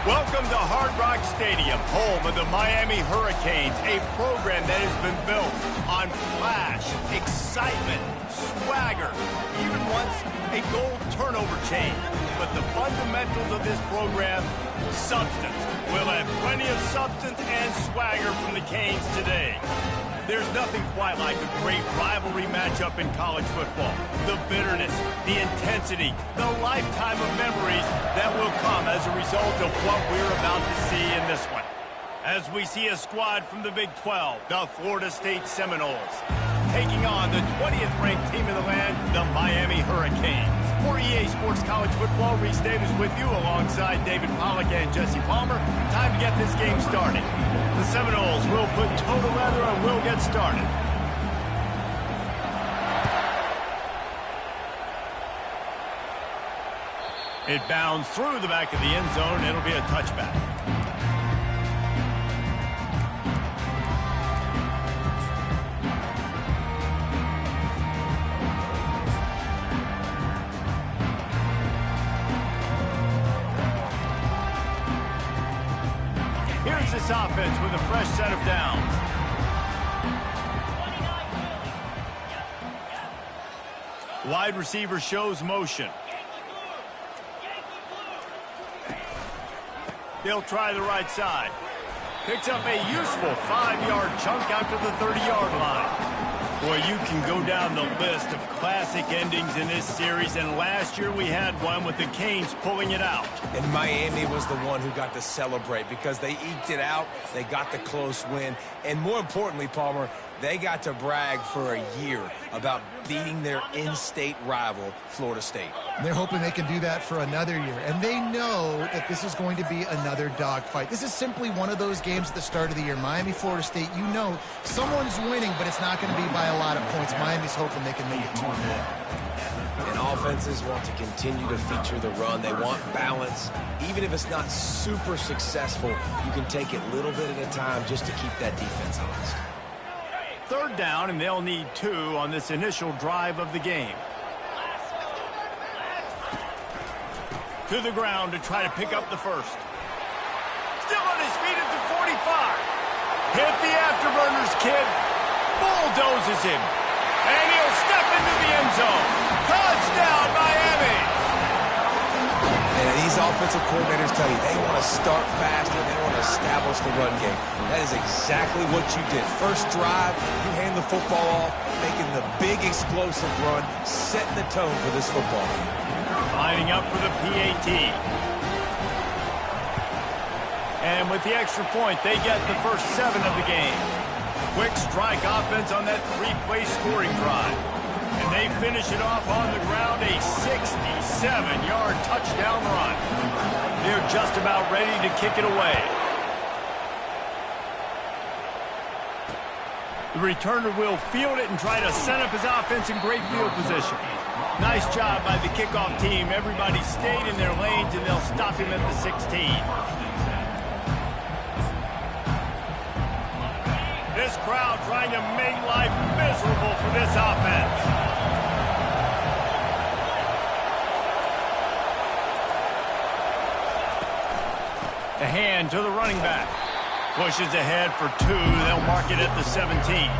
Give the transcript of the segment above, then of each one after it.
Welcome to Hard Rock Stadium, home of the Miami Hurricanes, a program that has been built on flash, excitement, swagger, even once a goal turnover chain. But the fundamentals of this program, substance. We'll have plenty of substance and swagger from the Canes today. There's nothing quite like a great rivalry matchup in college football. The bitterness, the intensity, the lifetime of memories that will come as a result of what we're about to see in this one. As we see a squad from the Big 12, the Florida State Seminoles, taking on the 20th ranked team in the land, the Miami Hurricanes. For EA Sports College Football, Reese Davis with you alongside David Pollack and Jesse Palmer. Time to get this game started. The Seminoles will put toe to leather and will get started. It bounds through the back of the end zone. It'll be a touchback. Here's this offense with a fresh set of downs. Wide receiver shows motion. They'll try the right side. Picks up a useful 5-yard chunk out to the 30-yard line. Boy, you can go down the list of classic endings in this series, and last year we had one with the Canes pulling it out. And Miami was the one who got to celebrate because they eked it out, they got the close win, and more importantly, Palmer, they got to brag for a year about beating their in-state rival, Florida State. They're hoping they can do that for another year, and they know that this is going to be another dogfight. This is simply one of those games at the start of the year. Miami, Florida State, you know someone's winning, but it's not going to be by a lot of points. Miami's hoping they can make it 2 or more. And offenses want to continue to feature the run. They want balance. Even if it's not super successful, you can take it little bit at a time just to keep that defense honest. Third down, and they'll need 2 on this initial drive of the game. To the ground to try to pick up the first. Still on his feet at the 45. Hit the afterburners, kid. Bulldozes him. And he'll step into the end zone. Touchdown, Miami! And these offensive coordinators tell you they want to start fast and they want to establish the run game. That is exactly what you did. First drive, you hand the football off, making the big explosive run, setting the tone for this football game. Lining up for the PAT. And with the extra point, they get the first 7 of the game. Quick strike offense on that 3-play scoring drive. And they finish it off on the ground, a 67-yard touchdown run. They're just about ready to kick it away. The returner will field it and try to set up his offense in great field position. Nice job by the kickoff team. Everybody stayed in their lanes, and they'll stop him at the 16. This crowd trying to make life miserable for this offense. The hand to the running back. Pushes ahead for 2. They'll mark it at the 17.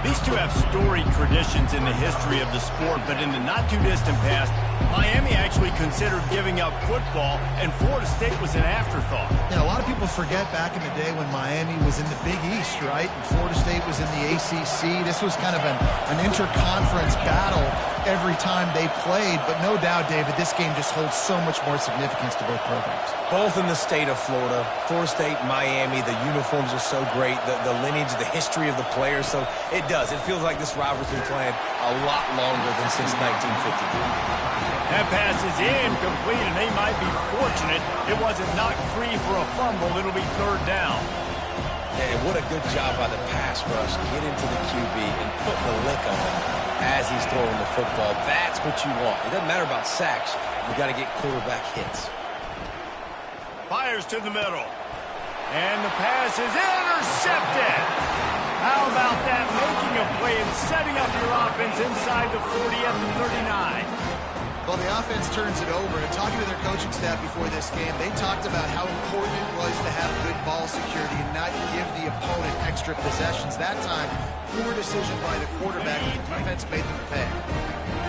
These two have storied traditions in the history of the sport, but in the not-too-distant past, Miami actually considered giving up football, and Florida State was an afterthought. Yeah, a lot of people forget back in the day when Miami was in the Big East, right? And Florida State was in the ACC. This was kind of an interconference battle every time they played, but no doubt, David, this game just holds so much more significance to both programs. Both in the state of Florida, Florida State, Miami, the uniforms are so great, the lineage, the history of the players, so it does. It feels like this rivalry's been playing a lot longer than since 1953. That pass is incomplete, and they might be fortunate it wasn't knocked free for a fumble. It'll be 3rd down. And what a good job by the pass rush. Get into the QB and put the lick on him as he's throwing the football. That's what you want. It doesn't matter about sacks. You got to get quarterback hits. Fires to the middle. And the pass is intercepted. How about that? Making a play and setting up your offense inside the 40 at the 39. Well, the offense turns it over, and talking to their coaching staff before this game, they talked about how important it was to have good ball security and not give the opponent extra possessions. That time, poor decision by the quarterback, and the defense made them pay.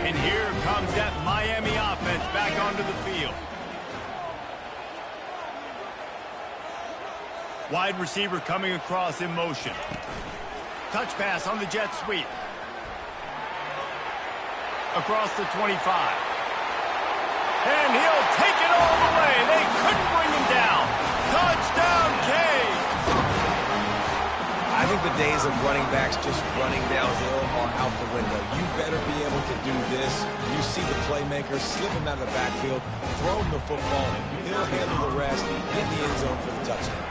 And here comes that Miami offense back onto the field. Wide receiver coming across in motion. Touch pass on the jet sweep. Across the 25. And he'll take it all the way. They couldn't bring him down. Touchdown, Cade. I think the days of running backs just running downhill are out the window. You better be able to do this. You see the playmaker, slip him out of the backfield, throw him the football, and he'll handle the rest, get in the end zone for the touchdown.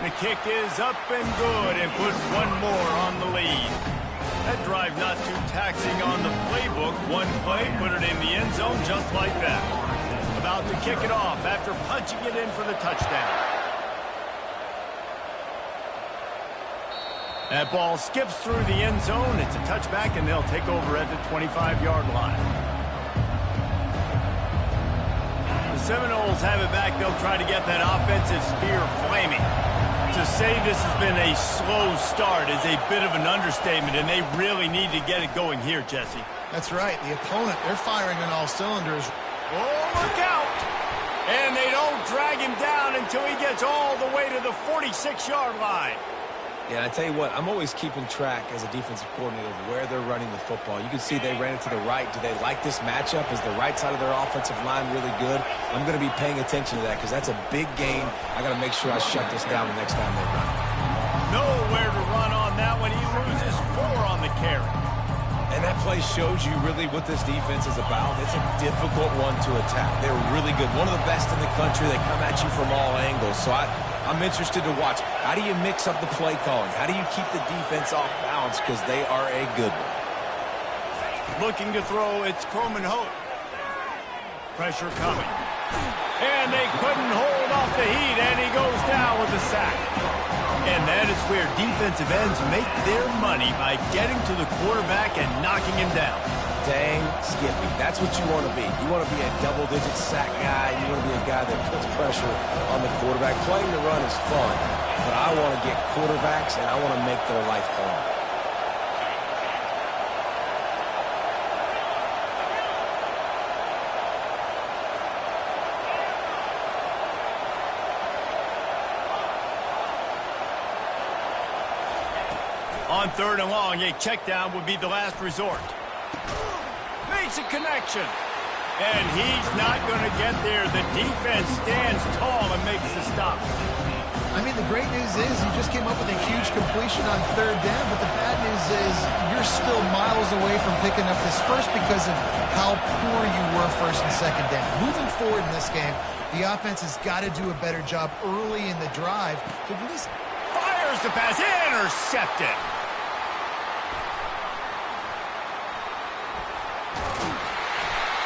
The kick is up and good and put one more on the lead. That drive not too taxing on the playbook. One play, put it in the end zone just like that. About to kick it off after punching it in for the touchdown. That ball skips through the end zone. It's a touchback, and they'll take over at the 25-yard line. The Seminoles have it back. They'll try to get that offensive spear flaming. To say this has been a slow start is a bit of an understatement, and they really need to get it going here, Jesse. That's right. The opponent, they're firing on all cylinders. Oh, look out! And they don't drag him down until he gets all the way to the 46-yard line. Yeah, I tell you what, I'm always keeping track as a defensive coordinator of where they're running the football. You can see they ran it to the right. Do they like this matchup? Is the right side of their offensive line really good? I'm going to be paying attention to that because that's a big gain. I got to make sure I shut this down the next time they run. Nowhere to run on that one. He loses 4 on the carry. And that play shows you really what this defense is about. It's a difficult one to attack. They're really good. One of the best in the country. They come at you from all angles. So I'm interested to watch. How do you mix up the play calling? How do you keep the defense off balance? Because they are a good one. Looking to throw, it's Croman Hope. Pressure coming. And they couldn't hold off the heat, and he goes down with a sack. And that is where defensive ends make their money, by getting to the quarterback and knocking him down. Dang, Skippy. That's what you want to be. You want to be a double-digit sack guy. You want to be a guy that puts pressure on the quarterback. Playing the run is fun, but I want to get quarterbacks, and I want to make their life hard. On 3rd and long, a check down would be the last resort. Makes a connection. And he's not going to get there. The defense stands tall and makes the stop. I mean, the great news is you just came up with a huge completion on 3rd down, but the bad news is you're still miles away from picking up this first because of how poor you were 1st and 2nd down. Moving forward in this game, the offense has got to do a better job early in the drive to at least... Fires the pass, intercepted.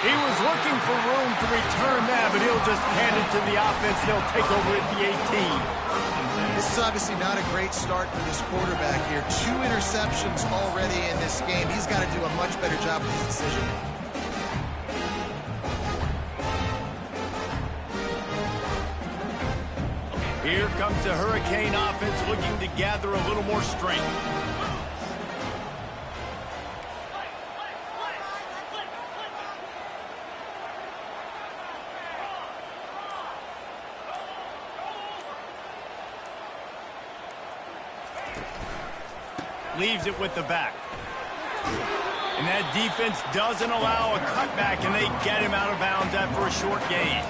He was looking for room to return that, but he'll just hand it to the offense. They'll take over at the 18. This is obviously not a great start for this quarterback here. 2 interceptions already in this game. He's got to do a much better job with his decision. Here comes the Hurricane offense looking to gather a little more strength. Leaves it with the back. And that defense doesn't allow a cutback, and they get him out of bounds after a short gain.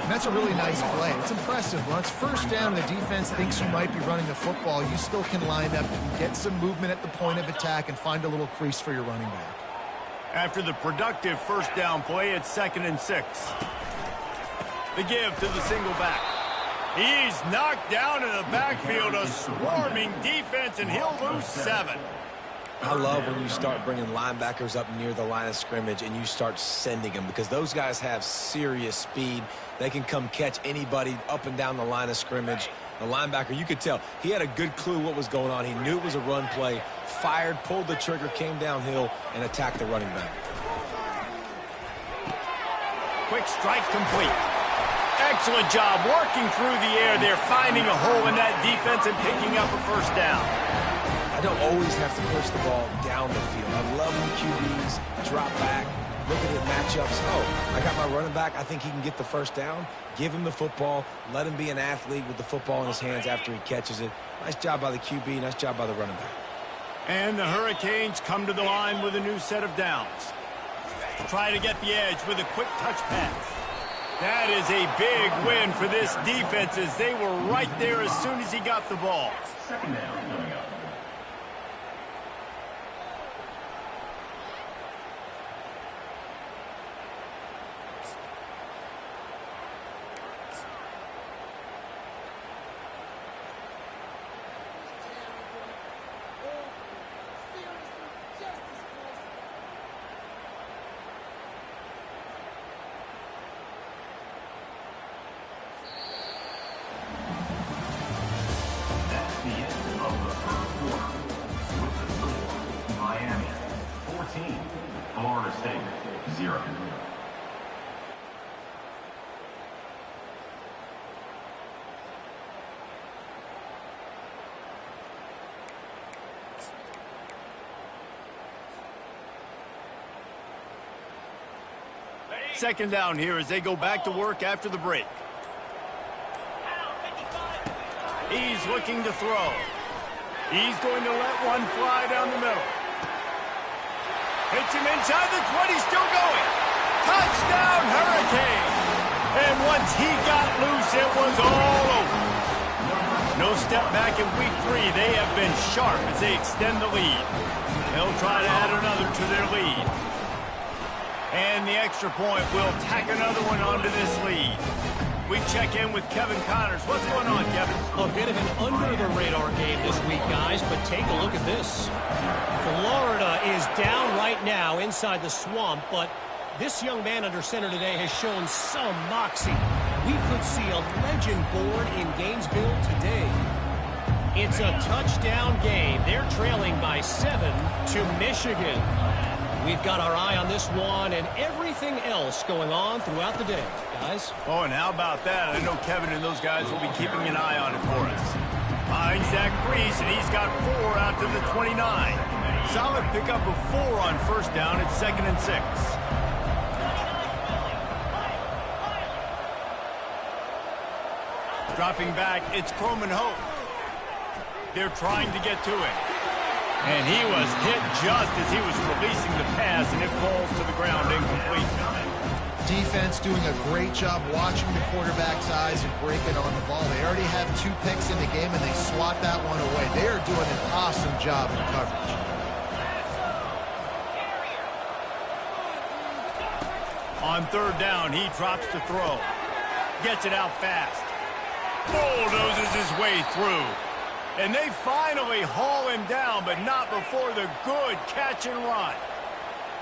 And that's a really nice play. It's impressive. When it's 1st down and the defense thinks you might be running the football, you still can line up and get some movement at the point of attack and find a little crease for your running back. After the productive 1st down play, it's 2nd and 6. The give to the single back. He's knocked down in the backfield, a swarming defense, and he'll lose 7. I love when you start bringing linebackers up near the line of scrimmage and you start sending them, because those guys have serious speed. They can come catch anybody up and down the line of scrimmage. The linebacker, you could tell, he had a good clue what was going on. He knew it was a run play, fired, pulled the trigger, came downhill, and attacked the running back. quick strike complete. Excellent job working through the air there, finding a hole in that defense and picking up a first down. I don't always have to push the ball down the field. I love when QBs drop back, look at the matchups. Oh, I got my running back. I think he can get the first down. Give him the football. Let him be an athlete with the football in his hands after he catches it. Nice job by the QB. Nice job by the running back. And the Hurricanes come to the line with a new set of downs. Try to get the edge with a quick touch pass. That is a big win for this defense as they were right there as soon as he got the ball. Second down coming up. Florida State, 0. Second down here as they go back to work after the break. He's looking to throw. He's going to let one fly down the middle. Hits him inside the 20, still going. Touchdown, Hurricane! And once he got loose, it was all over. No step back in week 3. They have been sharp as they extend the lead. They'll try to add another to their lead. And the extra point will tack another one onto this lead. We check in with Kevin Connors. What's going on, Kevin? A bit of an under-the-radar game this week, guys, but take a look at this. Florida is down right now inside the swamp, but this young man under center today has shown some moxie. We could see a legend born in Gainesville today. It's a touchdown game. They're trailing by 7 to Michigan. We've got our eye on this one and everything else going on throughout the day, guys. Oh, and how about that? I know Kevin and those guys will be keeping an eye on it for us. Finds that crease, and he's got 4 out to the 29. Solid pickup of 4 on first down. It's 2nd and 6. Dropping back, it's Croman Hope. They're trying to get to it. And he was hit just as he was releasing the pass, and it falls to the ground incomplete. Defense doing a great job watching the quarterback's eyes and breaking on the ball. They already have 2 picks in the game, and they swat that one away. They are doing an awesome job in coverage. On 3rd down, he drops to throw. Gets it out fast. Bulldozes his way through. And they finally haul him down, but not before the good catch and run.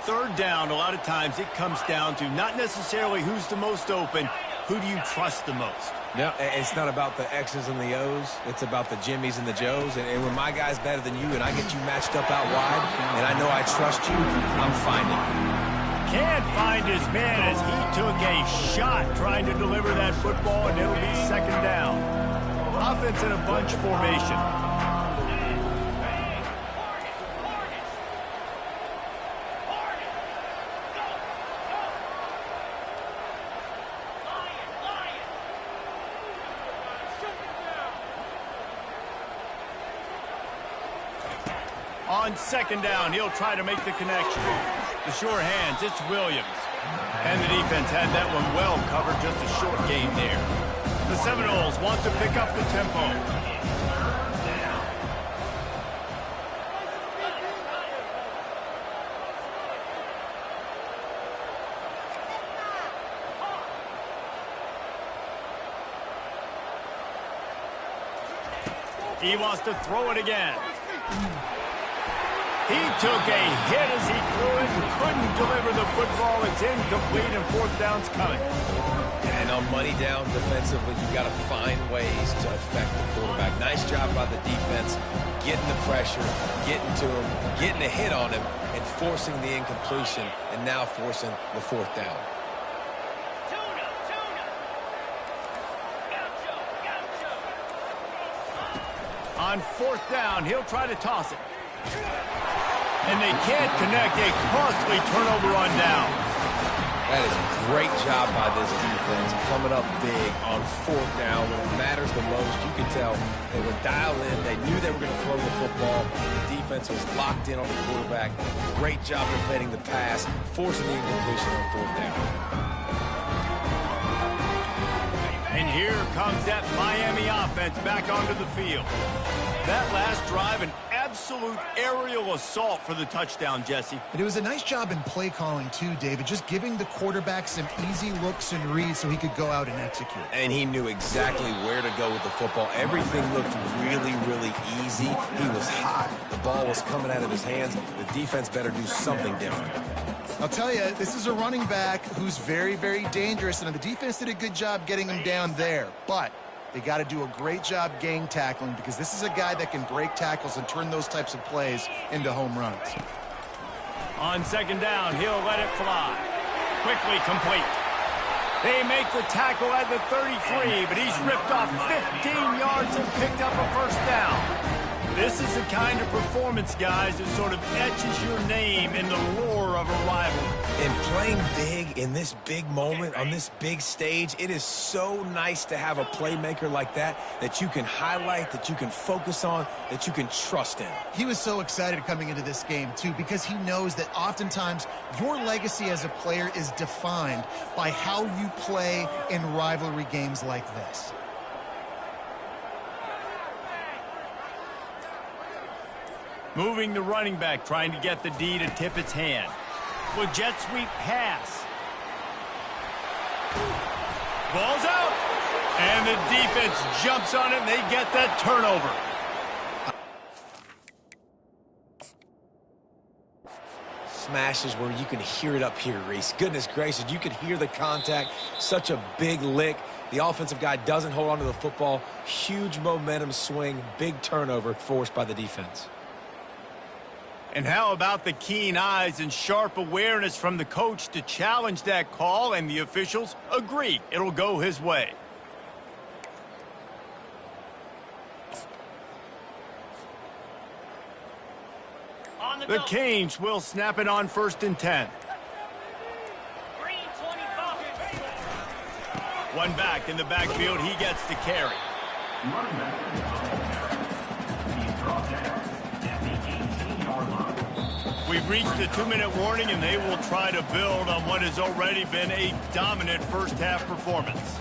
3rd down, a lot of times it comes down to not necessarily who's the most open, who do you trust the most? No, it's not about the X's and the O's. It's about the Jimmies and the Joes. And when my guy's better than you and I get you matched up out wide and I know I trust you, I'm finding you. Can't find his man as he took a shot trying to deliver that football, and it'll be 2nd down. Offense in a bunch formation. On 2nd down, he'll try to make the connection. The sure hands, it's Williams. And the defense had that one well covered, just a short gain there. The Seminoles want to pick up the tempo. He wants to throw it again. He took a hit as he threw it and couldn't deliver the football. It's incomplete, and 4th down's coming. And on money down defensively, you got to find ways to affect the quarterback. Nice job by the defense, getting the pressure, getting to him, getting a hit on him, and forcing the incompletion, and now forcing the 4th down. On fourth down, he'll try to toss it. And they can't connect. A costly turnover on downs. That is a great job by this defense, coming up big on fourth down when it matters the most. You can tell they were dialed in. They knew they were going to throw the football. The defense was locked in on the quarterback. Great job defending the pass, forcing the incompletion on fourth down. And here comes that Miami offense back onto the field. That last drive, an absolute aerial assault for the touchdown, Jesse. And it was a nice job in play calling too, David, just giving the quarterback some easy looks and reads so he could go out and execute. And he knew exactly where to go with the football. Everything looked really, really easy. He was hot. The ball was coming out of his hands. The defense better do something different. I'll tell you, this is a running back who's very, very dangerous, and the defense did a good job getting him down there. But they got to do a great job gang tackling because this is a guy that can break tackles and turn those types of plays into home runs. On second down, he'll let it fly. Quickly complete. They make the tackle at the 33, but he's ripped off 15 yards and picked up a first down. This is the kind of performance, guys, that sort of etches your name in the roar of a rivalry. And playing big in this big moment, on this big stage, it is so nice to have a playmaker like that you can highlight, that you can focus on, that you can trust in. He was so excited coming into this game, too, because he knows that oftentimes your legacy as a player is defined by how you play in rivalry games like this. Moving the running back, trying to get the D to tip its hand. With jet sweep pass. Ball's out. And the defense jumps on it, and they get that turnover. Smashes where you can hear it up here, Reese. Goodness gracious, you can hear the contact. Such a big lick. The offensive guy doesn't hold on to the football. Huge momentum swing. Big turnover forced by the defense. And how about the keen eyes and sharp awareness from the coach to challenge that call, and the officials agree it'll go his way. The Canes will snap it on 1st and 10. One back in the backfield, he gets the carry. We've reached the 2-minute warning, and they will try to build on what has already been a dominant first-half performance.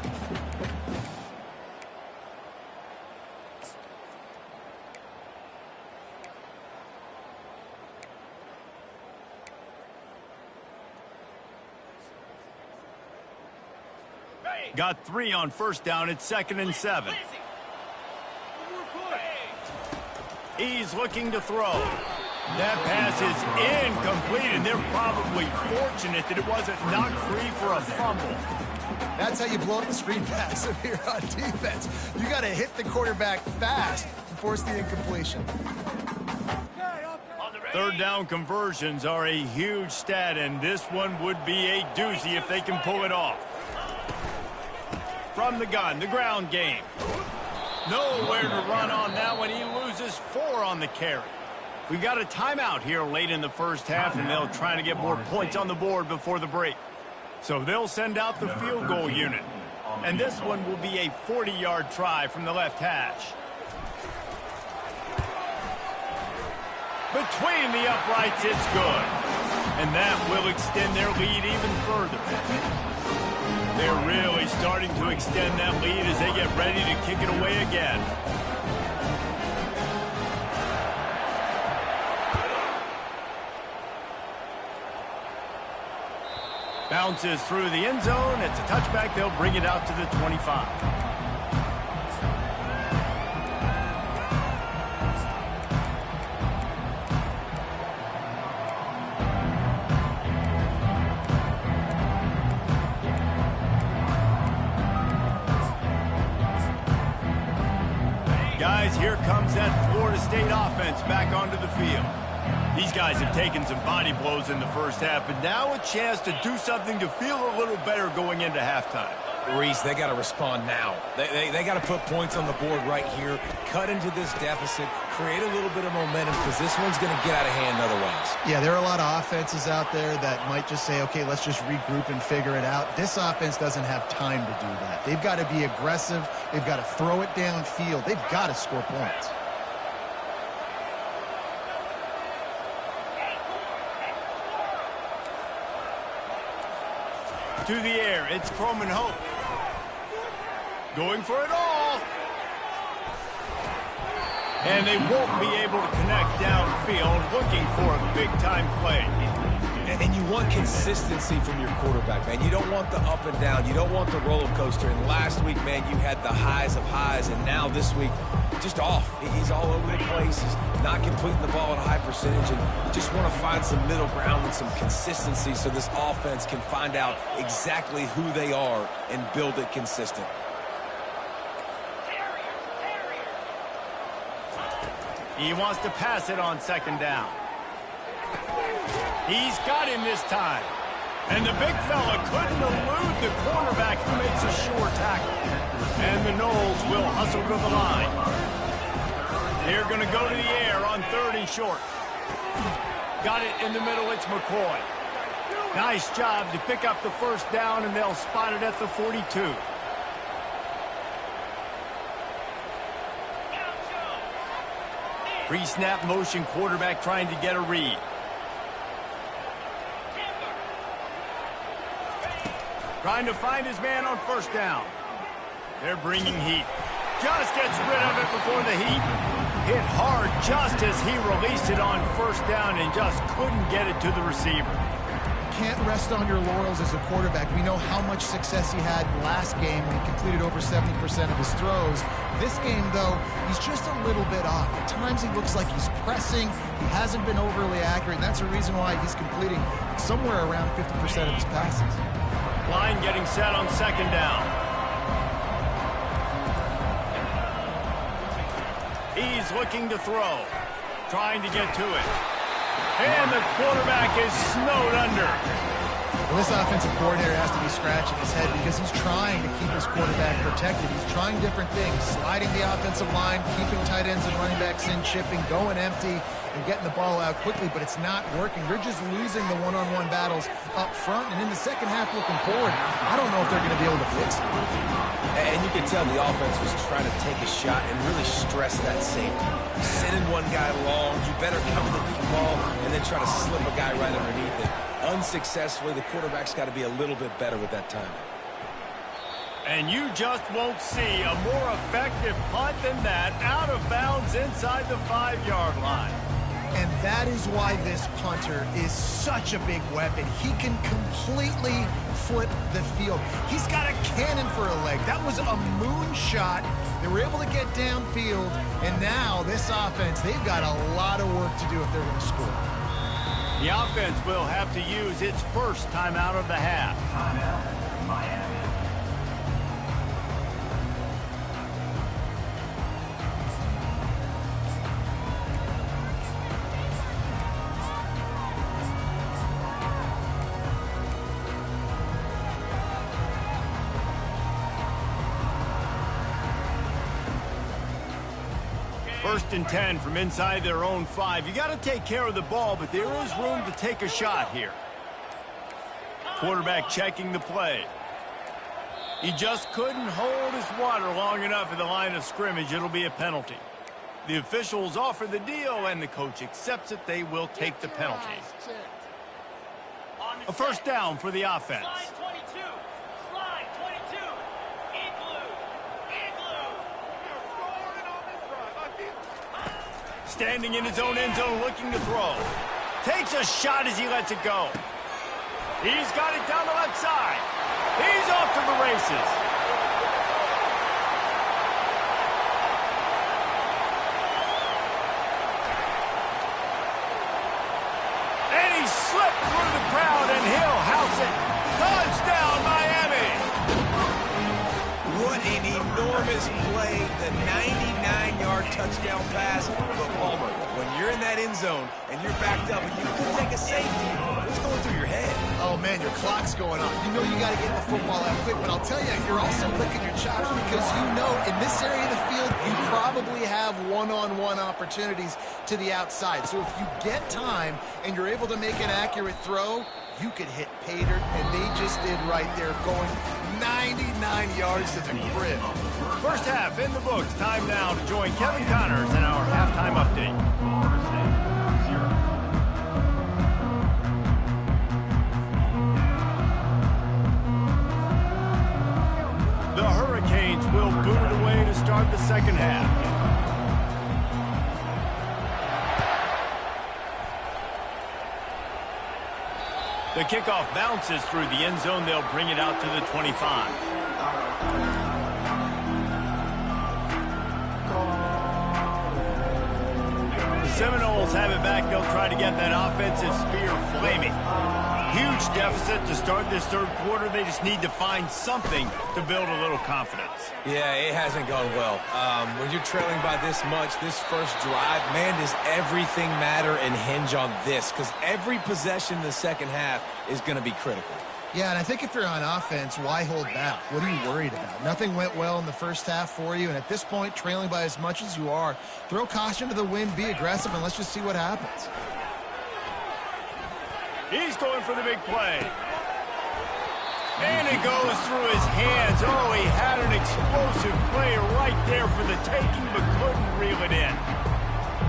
Got 3 on first down. It's 2nd and 7. He's looking to throw. That pass is incomplete, and they're probably fortunate that it wasn't knocked free for a fumble. That's how you blow up the screen pass if you're on defense. You got to hit the quarterback fast to force the incompletion. Third down conversions are a huge stat, and this one would be a doozy if they can pull it off. From the gun, the ground game. Nowhere to run on that one. He loses 4 on the carry. We've got a timeout here late in the first half, and they'll try to get more points on the board before the break. So they'll send out the field goal unit. And this one will be a 40-yard try from the left hash. Between the uprights, it's good. And that will extend their lead even further. They're really starting to extend that lead as they get ready to kick it away again. Bounces through the end zone. It's a touchback. They'll bring it out to the 25. Guys, here comes that Florida State offense back onto the field. These guys have taken some body blows in the first half, but now a chance to do something to feel a little better going into halftime. Reese, they got to respond now. They got to put points on the board right here, cut into this deficit, create a little bit of momentum, because this one's going to get out of hand otherwise. Yeah, there are a lot of offenses out there that might just say, okay, let's just regroup and figure it out. This offense doesn't have time to do that. They've got to be aggressive. They've got to throw it downfield. They've got to score points. To the air, it's Croman Hope. Going for it all. And they won't be able to connect downfield, looking for a big-time play. And you want consistency from your quarterback, man. You don't want the up and down. You don't want the roller coaster. And last week, man, you had the highs of highs. And now this week, just off. He's all over the place. He's not completing the ball at a high percentage. And you just want to find some middle ground and some consistency so this offense can find out exactly who they are and build it consistent. He wants to pass it on second down. He's got him this time. And the big fella couldn't elude the cornerback who makes a sure tackle. And the Knowles will hustle to the line. They're going to go to the air on 3rd and short. Got it in the middle. It's McCoy. Nice job to pick up the first down, and they'll spot it at the 42. Pre-snap motion quarterback trying to get a read. Trying to find his man on first down. They're bringing heat. Just gets rid of it before the heat. Hit hard just as he released it on first down and just couldn't get it to the receiver. Can't rest on your laurels as a quarterback. We know how much success he had last game when he completed over 70% of his throws. This game, though, he's just a little bit off. At times he looks like he's pressing. He hasn't been overly accurate, and that's the reason why he's completing somewhere around 50% of his passes. Line getting set on second down. He's looking to throw. Trying to get to it. And the quarterback is snowed under. Well, this offensive coordinator has to be scratching his head because he's trying to keep his quarterback protected. He's trying different things, sliding the offensive line, keeping tight ends and running backs in, chipping, going empty, and getting the ball out quickly, but it's not working. They're just losing the one-on-one battles up front, and in the second half looking forward, I don't know if they're going to be able to fix it. And you can tell the offense was trying to take a shot and really stress that safety. Sending one guy long, you better cover the deep ball and then try to slip a guy right underneath it. Unsuccessfully, the quarterback's got to be a little bit better with that timing. And you just won't see a more effective punt than that, out of bounds inside the 5-yard line. And that is why this punter is such a big weapon. He can completely flip the field. He's got a cannon for a leg. That was a moonshot. They were able to get downfield, and now this offense, they've got a lot of work to do if they're going to score. The offense will have to use its first timeout of the half. Timeout, Miami. First and 10 from inside their own 5. You got to take care of the ball, but there is room to take a shot here. Quarterback checking the play. He just couldn't hold his water long enough in the line of scrimmage. It'll be a penalty. The officials offer the deal, and the coach accepts it. They will take the penalty. A first down for the offense. Standing in his own end zone, looking to throw. Takes a shot as he lets it go. He's got it down the left side. He's off to the races. And he slipped through the crowd, and he'll house it. Touchdown, Miami! What an enormous play, the 99-yard touchdown pass. But Palmer, when you're in that end zone and you're backed up and you can take a safety, what's going through your head? Oh, man, your clock's going off. You know you got to get the football out quick, but I'll tell you, you're also licking your chops because you know in this area of the field, you probably have one-on-one opportunities to the outside. So if you get time and you're able to make an accurate throw, you could hit pay dirt, and they just did right there, going 99 yards to the crib. First half in the books. Time now to join Kevin Connors in our halftime update. The Hurricanes will boot it away to start the second half. The kickoff bounces through the end zone. They'll bring it out to the 25. The Seminoles have it back. They'll try to get that offensive spear flaming. Huge deficit to start this third quarter. They just need to find something to build a little confidence. Yeah, it hasn't gone well. When you're trailing by this much, this first drive, man, does everything matter and hinge on this? Because every possession in the second half is going to be critical. Yeah, and I think if you're on offense, why hold back? What are you worried about? Nothing went well in the first half for you, and at this point, trailing by as much as you are, throw caution to the wind, be aggressive, and let's just see what happens. He's going for the big play. And it goes through his hands. Oh, he had an explosive play right there for the taking, but couldn't reel it in.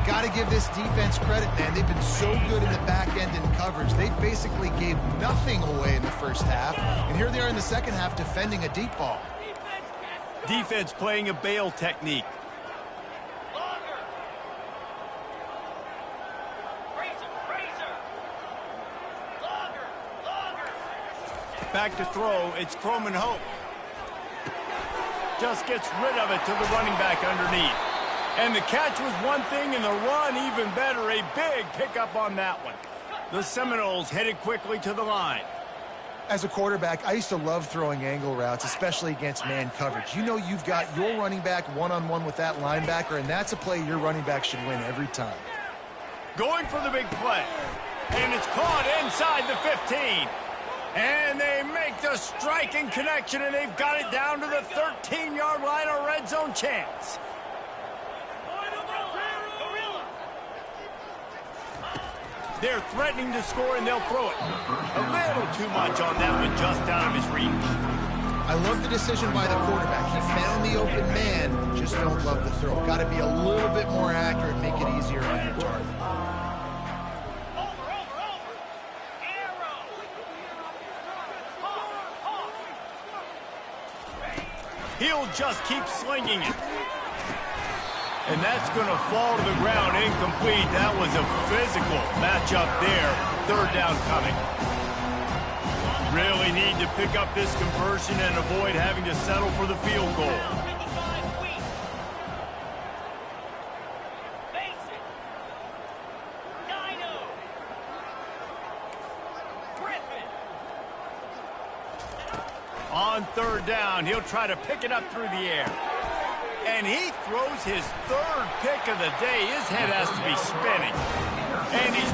Got to give this defense credit, man. They've been so good in the back end in coverage. They basically gave nothing away in the first half, and here they are in the second half defending a deep ball. Defense playing a bail technique. Back to throw, it's Croman Hope. Just gets rid of it to the running back underneath. And the catch was one thing, and the run even better. A big pickup on that one. The Seminoles headed quickly to the line. As a quarterback, I used to love throwing angle routes, especially against man coverage. You know you've got your running back one-on-one with that linebacker, and that's a play your running back should win every time. Going for the big play. And it's caught inside the 15. And they make the striking connection, and they've got it down to the 13-yard line, a red zone chance. They're threatening to score, and they'll throw it. A little too much on that one, just out of his reach. I love the decision by the quarterback. He found the open man, just don't love the throw. Got to be a little bit more accurate, make it easier on your target. He'll just keep slinging it. And that's going to fall to the ground incomplete. That was a physical matchup there. Third down coming. Really need to pick up this conversion and avoid having to settle for the field goal. On third down, he'll try to pick it up through the air. And he throws his third pick of the day. His head has to be spinning. And he's